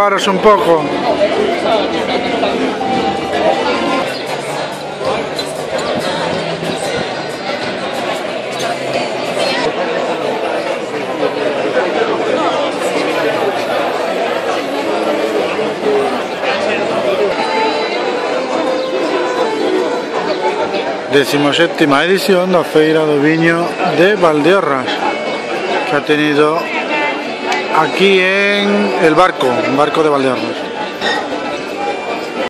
grabaros un poco. Decimoséptima edición da Feira do Viño de Valdeorras, que ha tenido aquí en el barco de Valdeorras.